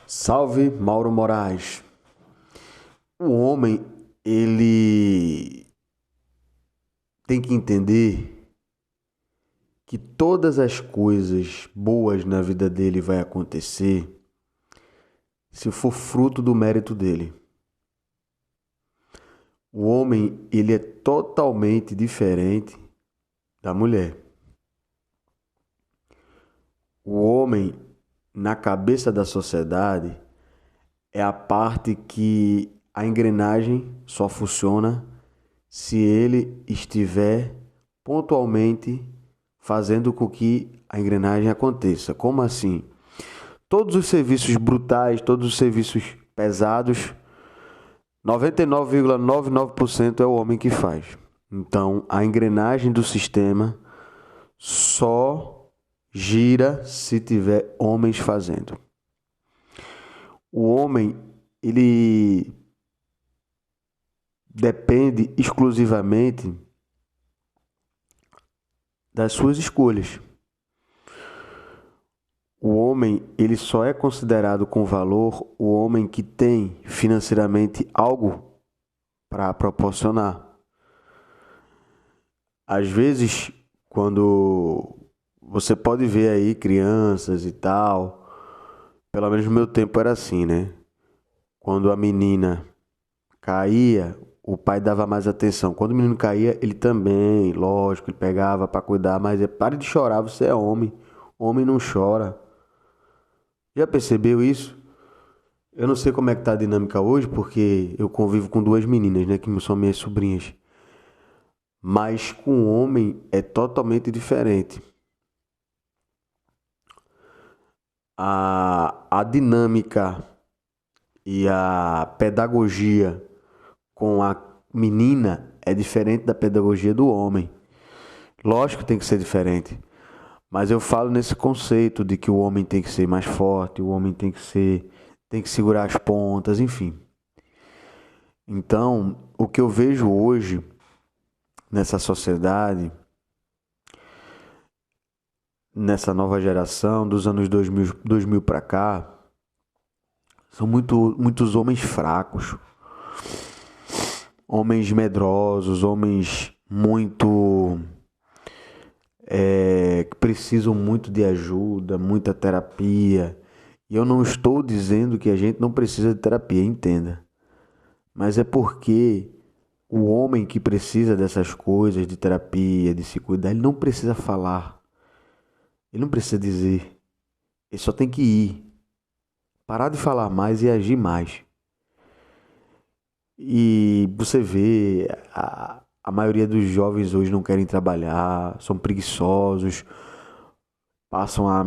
Salve, Mauro Moraes. O homem, ele tem que entender que todas as coisas boas na vida dele vai acontecer se for fruto do mérito dele. O homem, ele é totalmente diferente da mulher. O homem, na cabeça da sociedade, é a parte que a engrenagem só funciona se ele estiver pontualmente fazendo com que a engrenagem aconteça. Como assim? Todos os serviços brutais, todos os serviços pesados, 99,99% é o homem que faz. Então, a engrenagem do sistema só gira se tiver homens fazendo. O homem, ele depende exclusivamente das suas escolhas. O homem, ele só é considerado com valor o homem que tem financeiramente algo para proporcionar. Às vezes, quando você pode ver aí crianças e tal, pelo menos no meu tempo era assim, né? Quando a menina caía, o pai dava mais atenção. Quando o menino caía, ele também, lógico, ele pegava para cuidar, mas pare de chorar, você é homem. Homem não chora. Já percebeu isso? Eu não sei como é que tá a dinâmica hoje, porque eu convivo com duas meninas, né, que são minhas sobrinhas. Mas com o homem é totalmente diferente. A dinâmica e a pedagogia com a menina é diferente da pedagogia do homem. Lógico que tem que ser diferente. Mas eu falo nesse conceito de que o homem tem que ser mais forte, o homem tem que segurar as pontas, enfim. Então, o que eu vejo hoje nessa sociedade, nessa nova geração dos anos 2000 para cá, são muitos homens fracos, homens medrosos, homens muito que precisam muito de ajuda, muita terapia. E eu não estou dizendo que a gente não precisa de terapia, entenda. Mas é porque o homem que precisa dessas coisas, de terapia, de se cuidar, ele não precisa falar. Ele não precisa dizer. Ele só tem que ir. Parar de falar mais e agir mais. E você vê, a maioria dos jovens hoje não querem trabalhar, são preguiçosos, passam a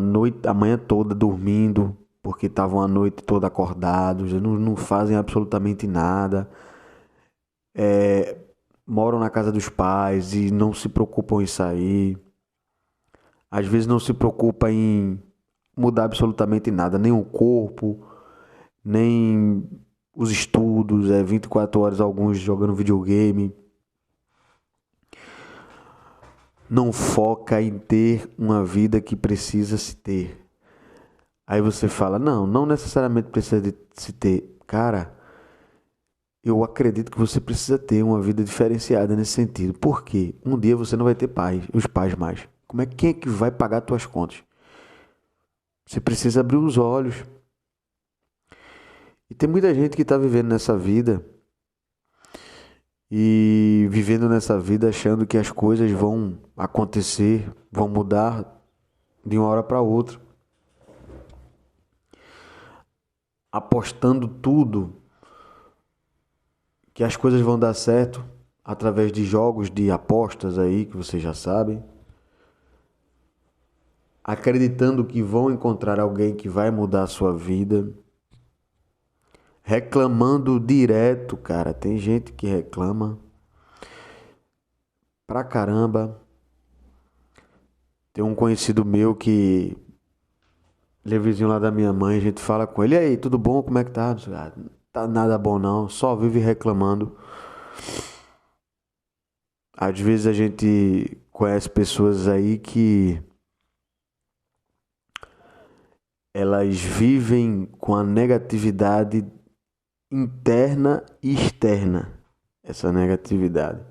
manhã toda dormindo, porque estavam a noite toda acordados, não fazem absolutamente nada. Moram na casa dos pais e não se preocupam em sair. Às vezes não se preocupa em mudar absolutamente nada, nem o corpo, nem os estudos, 24 horas alguns jogando videogame. Não foca em ter uma vida que precisa se ter. Aí você fala, não necessariamente precisa de se ter. Cara, eu acredito que você precisa ter uma vida diferenciada nesse sentido. Por quê? Um dia você não vai ter pais, os pais mais. Quem é que vai pagar suas contas? Você precisa abrir os olhos. E tem muita gente que está vivendo nessa vida e vivendo nessa vida achando que as coisas vão acontecer, vão mudar de uma hora para outra, apostando tudo que as coisas vão dar certo através de jogos de apostas aí que vocês já sabem, acreditando que vão encontrar alguém que vai mudar a sua vida, reclamando direto, cara. Tem gente que reclama pra caramba. Tem um conhecido meu que ele é vizinho lá da minha mãe, a gente fala com ele, e aí, tudo bom? Como é que tá? Não tá nada bom não, só vive reclamando. Às vezes a gente conhece pessoas aí que elas vivem com a negatividade interna e externa. Essa negatividade.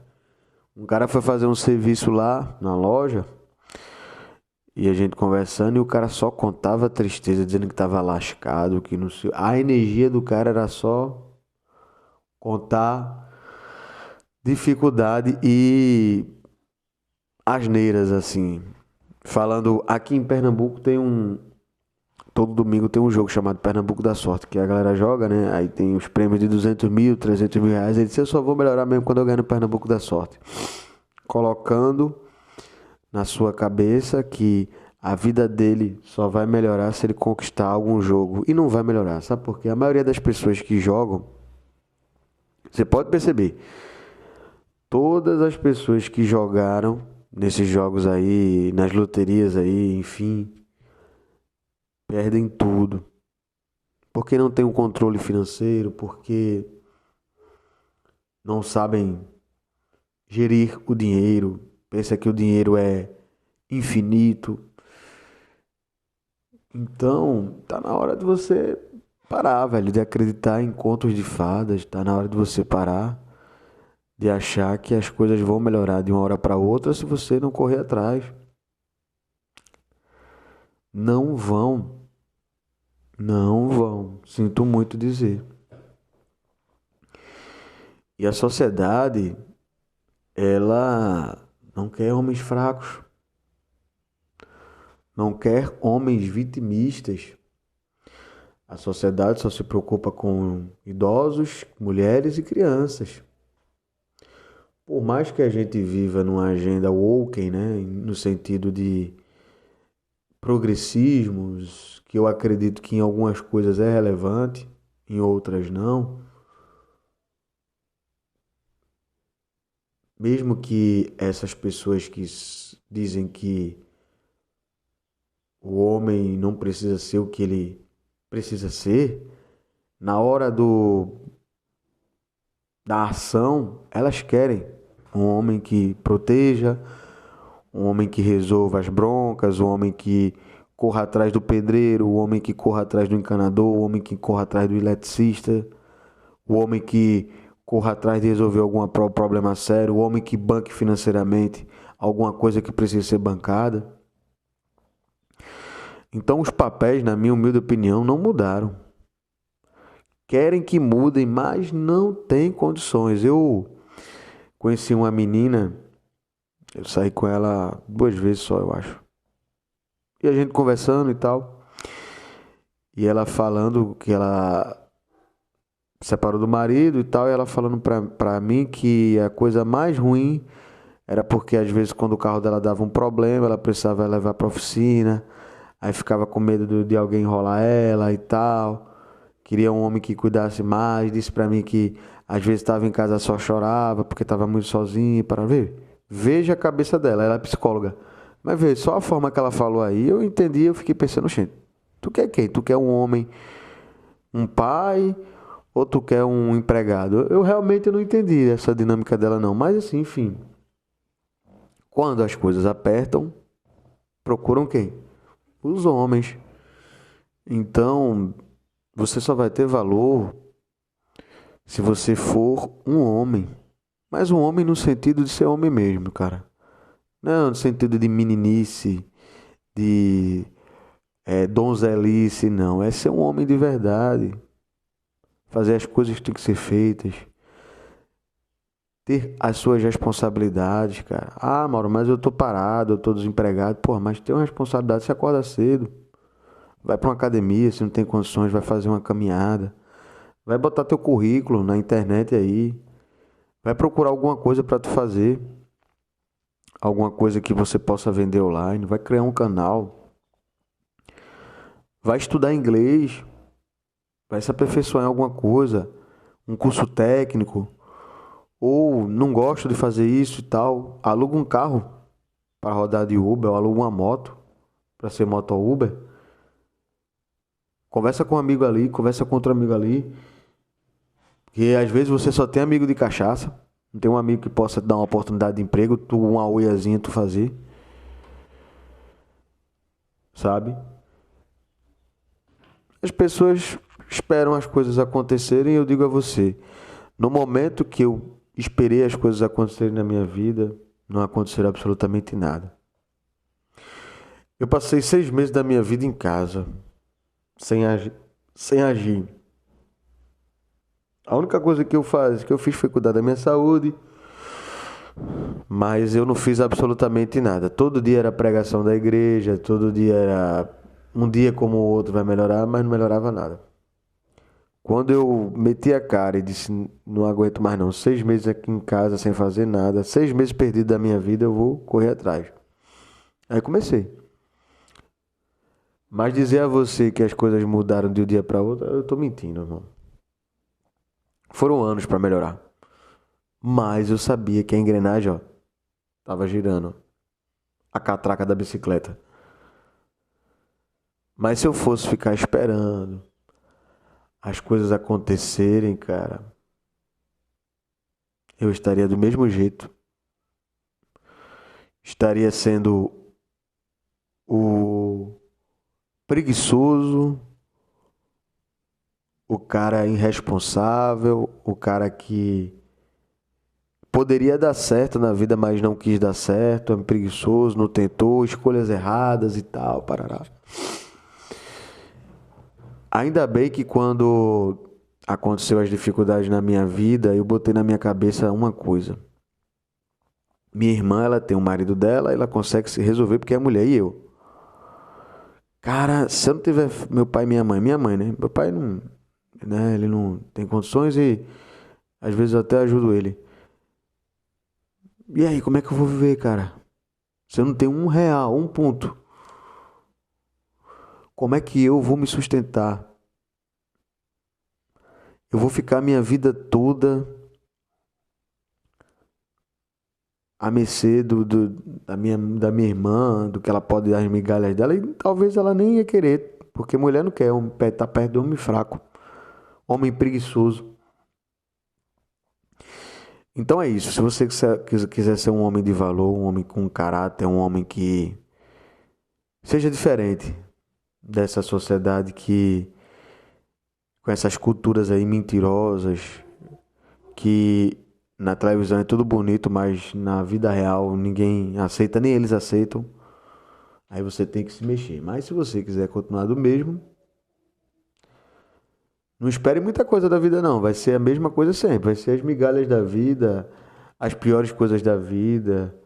Um cara foi fazer um serviço lá na loja e a gente conversando e o cara só contava tristeza, dizendo que tava lascado, que não sei. A energia do cara era só contar dificuldade e asneiras assim. Falando, aqui em Pernambuco tem todo domingo tem um jogo chamado Pernambuco da Sorte, que a galera joga, né? Aí tem os prêmios de 200 mil, 300 mil reais. Ele disse, eu só vou melhorar mesmo quando eu ganhar no Pernambuco da Sorte. Colocando na sua cabeça que a vida dele só vai melhorar se ele conquistar algum jogo. E não vai melhorar, sabe por quê? A maioria das pessoas que jogam, você pode perceber, todas as pessoas que jogaram nesses jogos aí, nas loterias aí, enfim, perdem tudo. Porque não tem um controle financeiro, porque não sabem gerir o dinheiro, pensa que o dinheiro é infinito. Então, tá na hora de você parar, velho, de acreditar em contos de fadas, tá na hora de você parar de achar que as coisas vão melhorar de uma hora para outra se você não correr atrás. Não vão, não vão, sinto muito dizer. E a sociedade, ela não quer homens fracos, não quer homens vitimistas. A sociedade só se preocupa com idosos, mulheres e crianças. Por mais que a gente viva numa agenda woke, né, no sentido de progressismos, que eu acredito que em algumas coisas é relevante, em outras não, mesmo que essas pessoas que dizem que o homem não precisa ser o que ele precisa ser, na hora da ação, elas querem um homem que proteja, um homem que resolva as broncas, um homem que corra atrás do pedreiro, o homem que corra atrás do encanador, o homem que corra atrás do eletricista, o homem que corra atrás de resolver algum problema sério, o homem que banque financeiramente alguma coisa que precisa ser bancada. Então os papéis, na minha humilde opinião, não mudaram. Querem que mudem, mas não tem condições. Eu conheci uma menina, eu saí com ela 2 vezes só, eu acho. E a gente conversando e tal. E ela falando que ela separou do marido e tal. E ela falando pra mim que a coisa mais ruim era porque às vezes quando o carro dela dava um problema, ela precisava levar pra oficina. Aí ficava com medo de alguém enrolar ela e tal. Queria um homem que cuidasse mais. Disse pra mim que às vezes estava em casa só chorava porque estava muito sozinha. Para ver. Veja a cabeça dela, ela é psicóloga. Mas veja, só a forma que ela falou aí, eu entendi, eu fiquei pensando, gente, tu quer quem? Tu quer um homem, um pai, ou tu quer um empregado? Eu realmente não entendi essa dinâmica dela não. Mas assim, enfim. Quando as coisas apertam, procuram quem? Os homens. Então, você só vai ter valor se você for um homem. Mas um homem no sentido de ser homem mesmo, cara. Não no sentido de meninice, de donzelice, não. É ser um homem de verdade. Fazer as coisas que têm que ser feitas. Ter as suas responsabilidades, cara. Ah, Mauro, mas eu tô parado, eu tô desempregado. Pô, mas tem uma responsabilidade, você acorda cedo. Vai para uma academia, se não tem condições, vai fazer uma caminhada. Vai botar teu currículo na internet aí. Vai procurar alguma coisa para tu fazer. Alguma coisa que você possa vender online. Vai criar um canal. Vai estudar inglês. Vai se aperfeiçoar em alguma coisa. Um curso técnico. Ou não gosto de fazer isso e tal. Aluga um carro para rodar de Uber. Ou aluga uma moto para ser moto Uber. Conversa com um amigo ali. Conversa com outro amigo ali. Porque às vezes você só tem amigo de cachaça. Não tem um amigo que possa te dar uma oportunidade de emprego, tu uma uiazinha tu fazer. Sabe? As pessoas esperam as coisas acontecerem e eu digo a você, no momento que eu esperei as coisas acontecerem na minha vida, não aconteceu absolutamente nada. Eu passei 6 meses da minha vida em casa, sem agir, sem agir. A única coisa que eu fiz foi cuidar da minha saúde, mas eu não fiz absolutamente nada. Todo dia era pregação da igreja, todo dia era um dia como o outro vai melhorar, mas não melhorava nada. Quando eu meti a cara e disse, não aguento mais não, 6 meses aqui em casa sem fazer nada, 6 meses perdidos da minha vida, eu vou correr atrás. Aí comecei. Mas dizer a você que as coisas mudaram de um dia para outro, eu tô mentindo, irmão. Foram anos para melhorar. Mas eu sabia que a engrenagem, ó, tava girando. A catraca da bicicleta. Mas se eu fosse ficar esperando as coisas acontecerem, cara, eu estaria do mesmo jeito. Estaria sendo o preguiçoso, o cara irresponsável, o cara que poderia dar certo na vida, mas não quis dar certo, é preguiçoso, não tentou, escolhas erradas e tal, parará. Ainda bem que quando aconteceu as dificuldades na minha vida, eu botei na minha cabeça uma coisa. Minha irmã, ela tem o marido dela, ela consegue se resolver porque é mulher e eu. Cara, se eu não tiver meu pai e minha mãe, né? Meu pai não, né? Ele não tem condições e às vezes eu até ajudo ele. E aí, como é que eu vou viver, cara? Se eu não tenho R$ 1, um ponto, como é que eu vou me sustentar? Eu vou ficar minha vida toda à mercê da minha irmã, do que ela pode dar as migalhas dela, e talvez ela nem ia querer, porque mulher não quer tá perto de homem fraco, homem preguiçoso. Então é isso. Se você quiser ser um homem de valor, um homem com caráter, um homem que seja diferente dessa sociedade que com essas culturas aí mentirosas, que na televisão é tudo bonito, mas na vida real ninguém aceita, nem eles aceitam. Aí você tem que se mexer. Mas se você quiser continuar do mesmo, não espere muita coisa da vida não. Vai ser a mesma coisa sempre. Vai ser as migalhas da vida, as piores coisas da vida.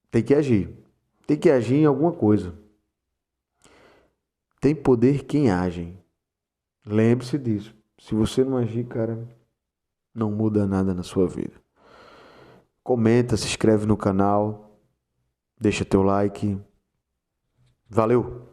Tem que agir. Tem que agir em alguma coisa. Tem poder quem age. Lembre-se disso. Se você não agir, cara, não muda nada na sua vida. Comenta, se inscreve no canal, deixa teu like. Valeu!